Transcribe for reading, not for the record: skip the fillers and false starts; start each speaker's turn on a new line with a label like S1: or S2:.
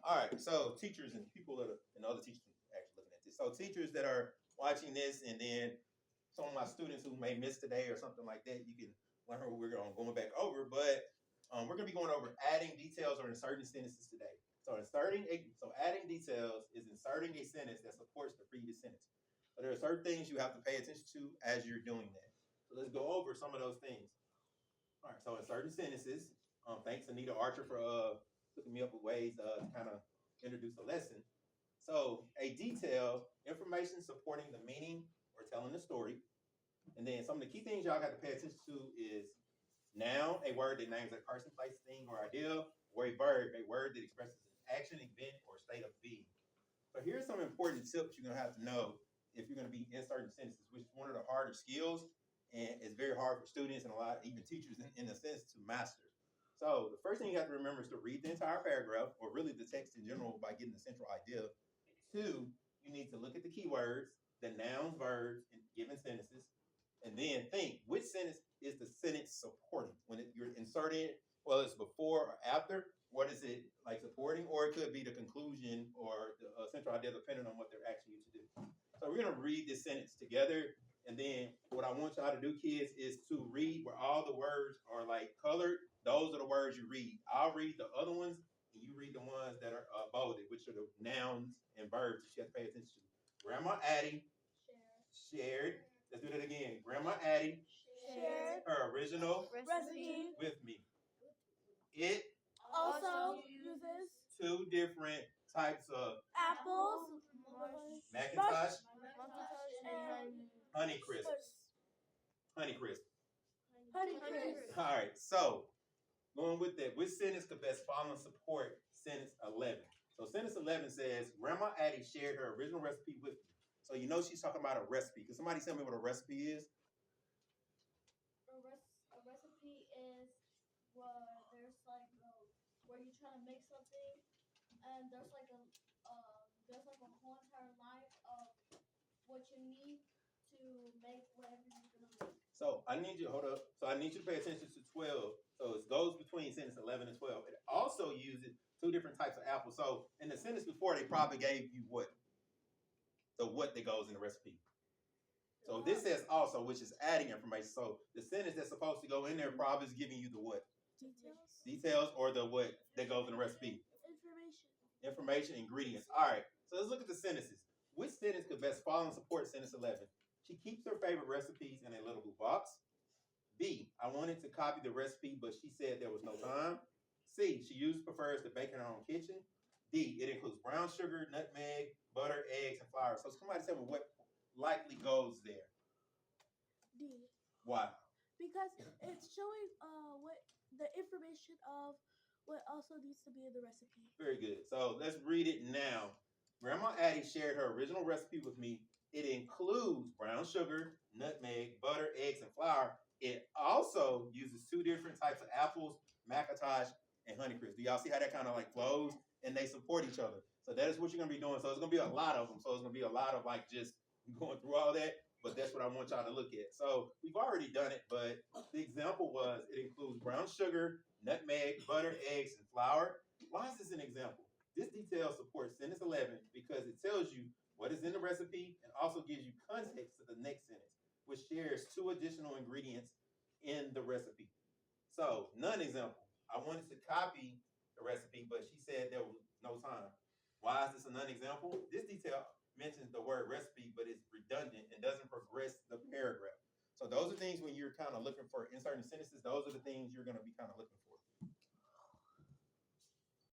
S1: All right, so teachers and people that are, and other teachers actually looking at this. So teachers that are watching this, and then some of my students who may miss today or something like that, you can learn what we're going back over. But we're going to be going over adding details or inserting sentences today. So adding details is inserting a sentence that supports the previous sentence. So there are certain things you have to pay attention to as you're doing that. So let's go over some of those things. All right, so inserting sentences. Thanks Anita Archer for hooking me up with ways to kind of introduce a lesson. So a detail, information supporting the meaning or telling the story. And then some of the key things y'all got to pay attention to is noun, a word that names a person, place, thing, or idea, or a verb, a word that expresses an action, event, or state of being. So here's some important tips you're gonna have to know if you're gonna be inserting sentences, which is one of the harder skills, and it's very hard for students and a lot, even teachers in a sense, to master. So the first thing you have to remember is to read the entire paragraph, or really the text in general, by getting the central idea. Two, you need to look at the keywords, the nouns, verbs, and given sentences, and then think which sentence is the sentence supporting when you're inserting it. Well, it's before or after. What is it like supporting, or it could be the conclusion or the central idea, depending on what they're asking you to do. So we're gonna read this sentence together, and then what I want y'all to do, kids, is to read where all the words are like colored. Those are the words you read. I'll read the other ones, and you read the ones that are bolded, which are the nouns and verbs that you have to pay attention to. Grandma Addie shared. Let's do that again. Grandma Addie
S2: shared
S1: her original
S2: recipe.
S1: with me. It
S2: Also uses
S1: two different types of
S2: apples,
S1: Macintosh
S2: and
S1: Honeycrisp. Honeycrisp.
S2: Honeycrisp.
S1: All right. So going with that, which sentence could best follow and support sentence 11? So sentence 11 says, Grandma Addie shared her original recipe with me. So you know she's talking about a recipe. Can somebody tell me what a recipe is?
S3: A recipe is where there's like where you're trying to make something, and there's like a whole entire line of what you need to make whatever you're gonna make.
S1: So I need you hold up. So I need you to pay attention to 12. So it goes between sentence 11 and 12. It also uses two different types of apples. So in the sentence before, they probably gave you what? So what that goes in the recipe. So this says also, which is adding information. So the sentence that's supposed to go in there probably is giving you the what? Details or the what that goes in the recipe? Information, ingredients. All right. So let's look at the sentences. Which sentence could best follow and support sentence 11? She keeps her favorite recipes in a little blue box. B, I wanted to copy the recipe, but she said there was no time. C, she prefers to bake in her own kitchen. D, it includes brown sugar, nutmeg, butter, eggs, and flour. So somebody tell me what likely goes there.
S2: D.
S1: Why?
S2: Because it's showing what the information of what also needs to be in the recipe.
S1: Very good. So let's read it now. Grandma Addie shared her original recipe with me. It includes brown sugar, nutmeg, butter, eggs, and flour. It also uses two different types of apples, Macintosh and Honeycrisp. Do y'all see how that kind of like flows? And they support each other. So that is what you're gonna be doing. So it's gonna be a lot of them. So it's gonna be a lot of like just going through all that. But that's what I want y'all to look at. So we've already done it, but the example was it includes brown sugar, nutmeg, butter, eggs, and flour. Why is this an example? This detail supports sentence 11 because it tells you what is in the recipe and also gives you context to the next sentence, which shares two additional ingredients in the recipe. So, none example. I wanted to copy the recipe, but she said there was no time. Why is this a non-example? This detail mentions the word recipe, but it's redundant and doesn't progress the paragraph. So those are things when you're kind of looking for inserting sentences, those are the things you're going to be kind of looking for.